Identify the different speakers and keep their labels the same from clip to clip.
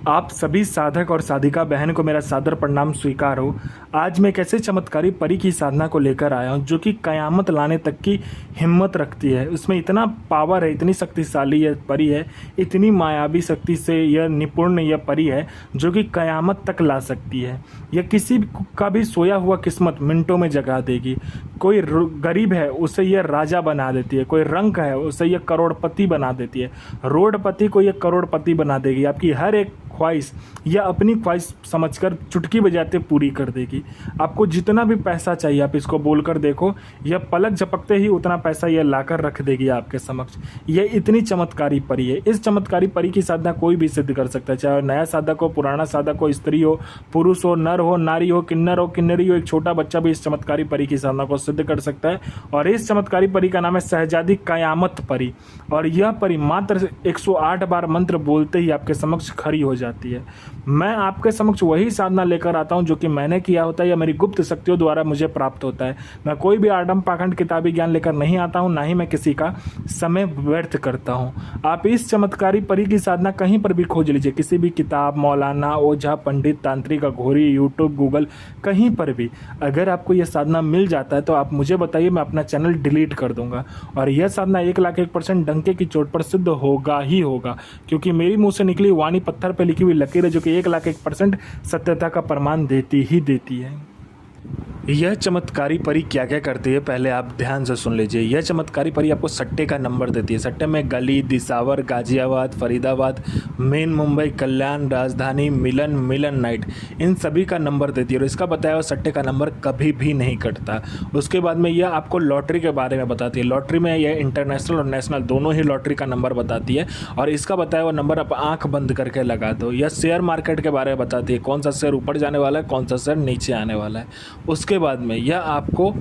Speaker 1: आप सभी साधक और साधिका बहन को मेरा सादर प्रणाम स्वीकार हो। आज मैं एक ऐसे चमत्कारी परी की साधना को लेकर आया हूँ जो कि कयामत लाने तक की हिम्मत रखती है। उसमें इतना पावर है, इतनी शक्तिशाली यह परी है, इतनी मायावी शक्ति से यह निपुण यह परी है जो कि कयामत तक ला सकती है। यह किसी का भी सोया हुआ किस्मत मिनटों में जगा देगी। कोई गरीब है उसे यह राजा बना देती है, कोई रंक है उसे यह करोड़पति बना देती है, रोडपति को यह करोड़पति बना देगी। आपकी हर एक ख्वाहिश या अपनी ख्वाहिश समझकर चुटकी बजाते पूरी कर देगी। आपको जितना भी पैसा चाहिए आप इसको बोलकर देखो, यह पलक झपकते ही उतना पैसा यह लाकर रख देगी आपके समक्ष। यह इतनी चमत्कारी परी है। इस चमत्कारी परी की साधना कोई भी सिद्ध कर सकता है, चाहे नया साधक हो, पुराना साधक हो, स्त्री हो, पुरुष हो, नर हो, नारी हो, किन्नर हो, किन्नरी हो, एक छोटा बच्चा भी इस चमत्कारी परी की साधना को सिद्ध कर सकता है। और इस चमत्कारी परी का नाम है शहजादी कयामत परी। और यह परी मात्र 108 बार मंत्र बोलते ही आपके समक्ष खड़ी हो जाती है। मैं आपके समक्ष वही साधना लेकर आता हूं जो कि मैंने किया होता है या मेरी गुप्त शक्तियों द्वारा मुझे प्राप्त होता है। मैं कोई भी आडम पाखंड किताबी ज्ञान लेकर नहीं आता हूं, ना ही मैं किसी का समय व्यर्थ करता हूं। आप इस चमत्कारी परी की साधना कहीं पर भी खोज लीजिए, किसी भी किताब, मौलाना, ओझा, पंडित, तांत्रिक, अघोरी, यूट्यूब, गूगल, कहीं पर भी अगर आपको यह साधना मिल जाता है तो आप मुझे बताइए, मैं अपना चैनल डिलीट कर दूंगा। और यह साधना 1,01% डंके की चोट पर सिद्ध होगा ही होगा, क्योंकि मेरी मुंह से निकली वाणी पत्थर पर लिखी हुई लकीर है जो कि 1,01% सत्यता का प्रमाण देती ही देती है। यह चमत्कारी परी क्या क्या करती है पहले आप ध्यान से सुन लीजिए। यह चमत्कारी परी आपको सट्टे का नंबर देती है। सट्टे में गली, दिसावर, गाजियाबाद, फरीदाबाद, मेन मुंबई, कल्याण, राजधानी, मिलन नाइट, इन सभी का नंबर देती है। और इसका बताया हुआ सट्टे का नंबर कभी भी नहीं कटता। उसके बाद में यह आपको लॉटरी के बारे में बताती है। लॉटरी में यह इंटरनेशनल और नेशनल दोनों ही लॉटरी का नंबर बताती है। और इसका बताया हुआ नंबर आप आँख बंद करके लगा दो। यह शेयर मार्केट के बारे में बताती है, कौन सा शेयर ऊपर जाने वाला है, कौन सा शेयर नीचे आने वाला है। उसके बाद में यह आपको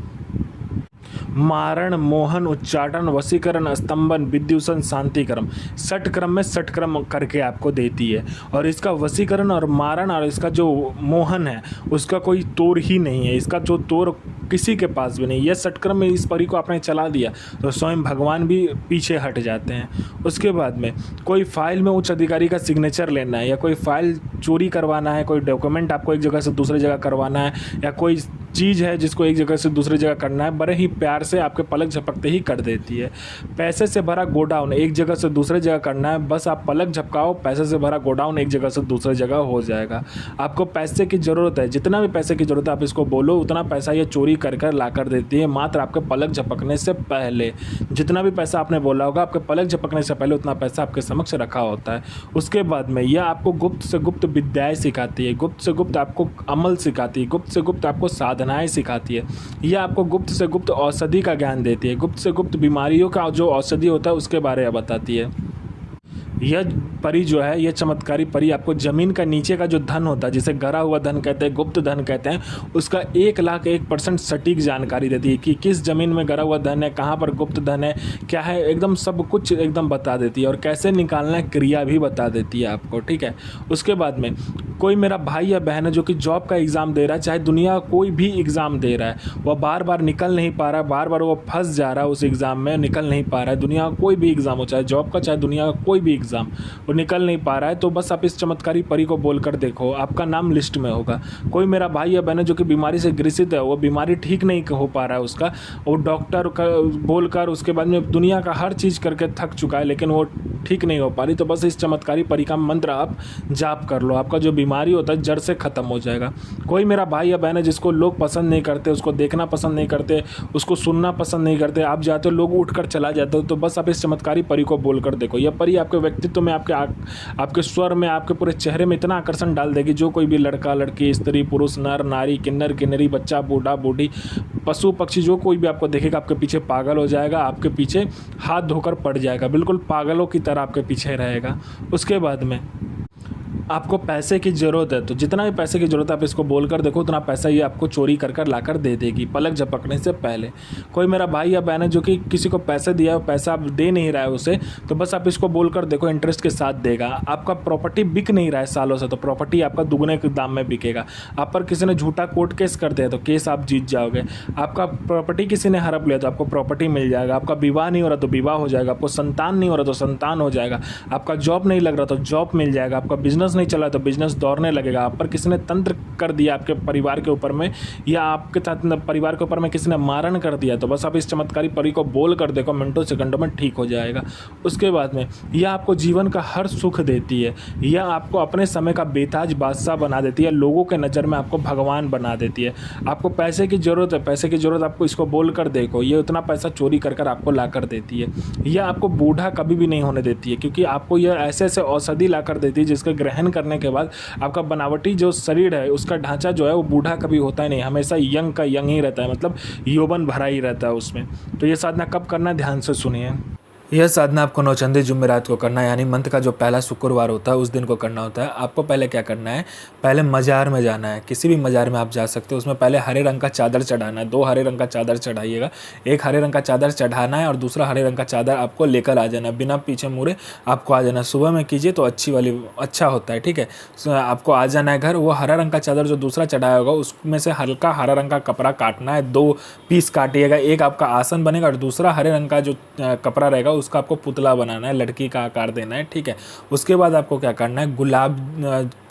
Speaker 1: मारण, मोहन, उच्चाटन, वशीकरण, स्तंभन, विद्युषण, शांतिक्रम, षटक्रम में षटक्रम करके आपको देती है। और इसका वशीकरण और मारण और इसका जो मोहन है उसका कोई तोड़ ही नहीं है। इसका जो तोड़ किसी के पास भी नहीं। यह षटक्रम में इस परी को आपने चला दिया तो स्वयं भगवान भी पीछे हट जाते हैं। उसके बाद में कोई फाइल में उच्च अधिकारी का सिग्नेचर लेना है, या कोई फाइल चोरी करवाना है, कोई डॉक्यूमेंट आपको एक जगह से दूसरी जगह करवाना है, या कोई चीज़ है जिसको एक जगह से दूसरी जगह करना है, बड़े ही प्यार से आपके पलक झपकते ही कर देती है। पैसे से भरा गोडाउन एक जगह से दूसरी जगह करना है, बस आप पलक झपकाओ, पैसे से भरा गोडाउन एक जगह से दूसरी जगह हो जाएगा। आपको पैसे की ज़रूरत है, जितना भी पैसे की ज़रूरत है आप इसको बोलो, उतना पैसा ये चोरी कर कर ला कर देती है मात्र आपके पलक झपकने से पहले। जितना भी पैसा आपने बोला होगा आपके पलक झपकने से पहले उतना पैसा आपके समक्ष रखा होता है। उसके बाद में यह आपको गुप्त से गुप्त विद्याएँ सिखाती है, गुप्त से गुप्त आपको अमल सिखाती है, गुप्त से गुप्त आपको साधनाएँ सिखाती है। यह आपको गुप्त से गुप्त औषधि का ज्ञान देती है, गुप्त से गुप्त बीमारियों का जो औषधि होता है उसके बारे में बताती है। यह परी जो है, यह चमत्कारी परी आपको ज़मीन का नीचे का जो धन होता है, जिसे गरा हुआ धन कहते हैं, गुप्त धन कहते हैं, उसका 1,01% सटीक जानकारी देती है कि किस ज़मीन में गरा हुआ धन है, कहाँ पर गुप्त धन है, क्या है, एकदम सब कुछ एकदम बता देती है। और कैसे निकालना है क्रिया भी बता देती है आपको, ठीक है। उसके बाद में कोई मेरा भाई या बहन है जो कि जॉब का एग्ज़ाम दे रहा है, चाहे दुनिया कोई भी एग्ज़ाम दे रहा है, वह बार बार निकल नहीं पा रहा है, बार बार वो फंस जा रहा है उस एग्ज़ाम में, निकल नहीं पा रहा है। दुनिया का कोई भी एग्ज़ाम हो, चाहे जॉब का चाहे दुनिया का कोई भी एग्ज़ाम, वो निकल नहीं पा रहा है, तो बस आप इस चमत्कारी परी को बोलकर देखो, आपका नाम लिस्ट में होगा। कोई मेरा भाई या बहन है जो कि बीमारी से ग्रसित है, वो बीमारी ठीक नहीं हो पा रहा है उसका, वो डॉक्टर का बोलकर उसके बाद में दुनिया का हर चीज़ करके थक चुका है लेकिन वो ठीक नहीं हो पा रही, तो बस इस चमत्कारी परी का मंत्र आप जाप कर लो, आपका जो बीमारी होता है जड़ से ख़त्म हो जाएगा। कोई मेरा भाई या बहन है जिसको लोग पसंद नहीं करते, उसको देखना पसंद नहीं करते, उसको सुनना पसंद नहीं करते, आप जाते हो लोग उठकर चला जाते हो, तो बस आप इस चमत्कारी परी को बोलकर देखो। यह परी आपके व्यक्तित्व में, आपके स्वर में, आपके पूरे चेहरे में इतना आकर्षण डाल देगी, जो कोई भी लड़का लड़की, स्त्री पुरुष, नर नारी, किन्नर किन्नरी, बच्चा बूढ़ा बूढ़ी, पशु पक्षी, जो कोई भी आपको देखेगा आपके पीछे पागल हो जाएगा, आपके पीछे हाथ धोकर पड़ जाएगा, बिल्कुल पागलों की तरह आपके पीछे रहेगा। उसके बाद में आपको पैसे की ज़रूरत है तो जितना भी पैसे की ज़रूरत है आप इसको बोलकर देखो, उतना पैसा ये आपको चोरी कर कर लाकर दे देगी पलक झपकने से पहले। कोई मेरा भाई या बहन है जो कि किसी को पैसे दिया है, पैसा आप दे नहीं रहा है उसे, तो बस आप इसको बोलकर देखो, इंटरेस्ट के साथ देगा। आपका प्रॉपर्टी बिक नहीं रहा है सालों से, तो प्रॉपर्टी आपका दुगने के दाम में बिकेगा। आप पर किसी ने झूठा कोर्ट केस कर दिया तो केस आप जीत जाओगे। आपका प्रॉपर्टी किसी ने हड़प लिया तो आपको प्रॉपर्टी मिल जाएगा। आपका विवाह नहीं हो रहा तो विवाह हो जाएगा। आपको संतान नहीं हो रहा तो संतान हो जाएगा। आपका जॉब नहीं लग रहा तो जॉब मिल जाएगा। आपका बिजनेस नहीं नहीं चला तो बिजनेस दौड़ने लगेगा। आप पर किसी ने तंत्र कर दिया आपके परिवार के ऊपर में, या आपके साथ परिवार के ऊपर में किसी ने मारण कर दिया, तो बस आप इस चमत्कारी परी को बोल कर देखो, मिनटों सेकंडों में ठीक हो जाएगा। उसके बाद में यह आपको जीवन का हर सुख देती है, यह आपको अपने समय का बेताज बादशाह बना देती है, लोगों के नज़र में आपको भगवान बना देती है। आपको पैसे की ज़रूरत है, पैसे की ज़रूरत आपको इसको बोल कर देखो, ये उतना पैसा चोरी कर कर आपको ला कर देती है। यह आपको बूढ़ा कभी भी नहीं होने देती है, क्योंकि आपको यह ऐसे ऐसे औषधि ला कर देती है जिसके ग्रहण करने के बाद आपका बनावटी जो शरीर है उसका ढांचा जो है वो बूढ़ा कभी होता ही नहीं, हमेशा यंग का यंग ही रहता है, मतलब यौवन भरा ही रहता है उसमें। तो ये साधना कब करना है, ध्यान से सुनिए। यह साधना आपको नौचंदी जुमेरात को करना है, यानी मंथ का जो पहला शुक्रवार होता है उस दिन को करना होता है। आपको पहले क्या करना है, पहले मज़ार में जाना है, किसी भी मज़ार में आप जा सकते हो। उसमें पहले हरे रंग का चादर चढ़ाना है, 2 हरे रंग का चादर चढ़ाइएगा। एक हरे रंग का चादर चढ़ाना है और दूसरा हरे रंग का चादर आपको लेकर आ जाना है, बिना पीछे मुड़े आपको आ जाना है। सुबह में कीजिए तो अच्छा होता है, ठीक है। आपको आ जाना है घर, वो हरा रंग का चादर जो दूसरा चढ़ाया होगा उसमें से हल्का हरा रंग का कपड़ा काटना है, 2 पीस काटिएगा। एक आपका आसन बनेगा और दूसरा हरे रंग का जो कपड़ा रहेगा उसका आपको पुतला बनाना है, लड़की का आकार देना है, ठीक है। उसके बाद आपको क्या करना है, गुलाब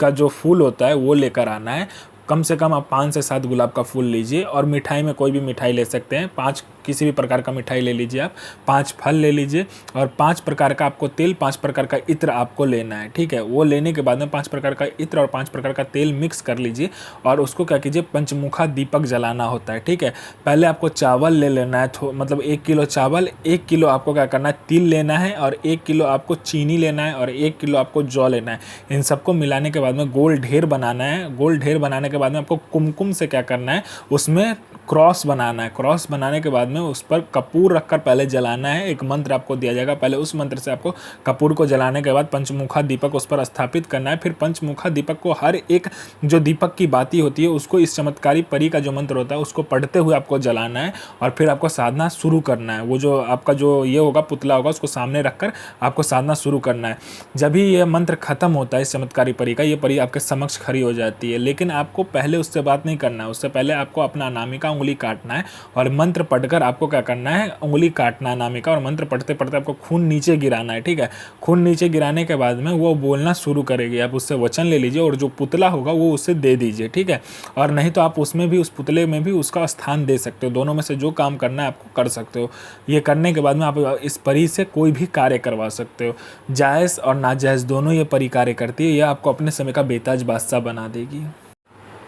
Speaker 1: का जो फूल होता है वो लेकर आना है। कम से कम आप 5 से 7 गुलाब का फूल लीजिए, और मिठाई में कोई भी मिठाई ले सकते हैं, 5 किसी भी प्रकार का मिठाई ले लीजिए आप, 5 फल ले लीजिए, और 5 प्रकार का आपको तेल, 5 प्रकार का इत्र आपको लेना है, ठीक है। वो लेने के बाद में 5 प्रकार का इत्र और 5 प्रकार का तेल मिक्स कर लीजिए, और उसको क्या कीजिए, पंचमुखा दीपक जलाना होता है, ठीक है। पहले आपको चावल ले लेना है, मतलब 1 किलो चावल, 1 किलो आपको क्या करना है, तिल लेना है, और 1 किलो आपको चीनी लेना है, और 1 किलो आपको जौ लेना है। इन सबको मिलाने के बाद में गोल ढेर बनाना है। गोल ढेर बनाने के बाद में आपको कुमकुम से क्या करना है, उसमें क्रॉस बनाना है। क्रॉस बनाने के बाद में उस पर कपूर रखकर पहले जलाना है। एक मंत्र आपको दिया जाएगा, पहले उस मंत्र से आपको कपूर को जलाने के बाद पंचमुखा दीपक उस पर स्थापित करना है। फिर पंचमुखा दीपक को हर एक जो दीपक की बाती होती है उसको, इस चमत्कारी परी का जो मंत्र होता है उसको पढ़ते हुए आपको जलाना है, और फिर आपको साधना शुरू करना है। वो जो आपका जो ये होगा पुतला होगा उसको सामने रखकर आपको साधना शुरू करना है। जब भी ये मंत्र खत्म होता है इस चमत्कारी परी का, ये परी आपके समक्ष खड़ी हो जाती है। लेकिन आपको पहले उससे बात नहीं करना है, उससे पहले आपको अपना अनामिका उंगली काटना है, और मंत्र पढ़कर आपको क्या करना है, उंगली काटना अनामिका, और मंत्र पढ़ते पढ़ते आपको खून नीचे गिराना है, ठीक है। खून नीचे गिराने के बाद में वो बोलना शुरू करेगी, आप उससे वचन ले लीजिए, और जो पुतला होगा वो उसे दे दीजिए, ठीक है। और नहीं तो आप उसमें भी, उस पुतले में भी उसका स्थान दे सकते हो। दोनों में से जो काम करना है आपको कर सकते हो। ये करने के बाद में आप इस परी से कोई भी कार्य करवा सकते हो। जायज़ और नाजायज़ दोनों ये परी कार्य करती है। यह आपको अपने समय का बेताज बादशाह बना देगी।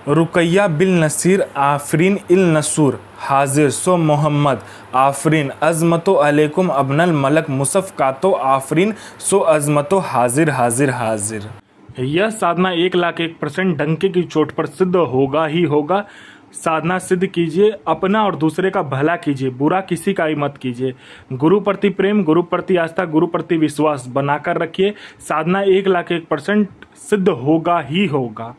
Speaker 1: रुकैया बिल नसीर आफरीन इल नसूर हाजिर सो मोहम्मद आफरीन अज़मतो अलैकुम अबनल मलक मुसफ़ कातो आफरीन सो अज़मतो हाजिर हाजिर हाजिर। यह साधना 1,01% डंके की चोट पर सिद्ध होगा ही होगा। साधना सिद्ध कीजिए, अपना और दूसरे का भला कीजिए, बुरा किसी का ही मत कीजिए। गुरु प्रति प्रेम, गुरु प्रति आस्था, गुरु प्रति विश्वास बनाकर रखिए। साधना 1,01% सिद्ध होगा ही होगा।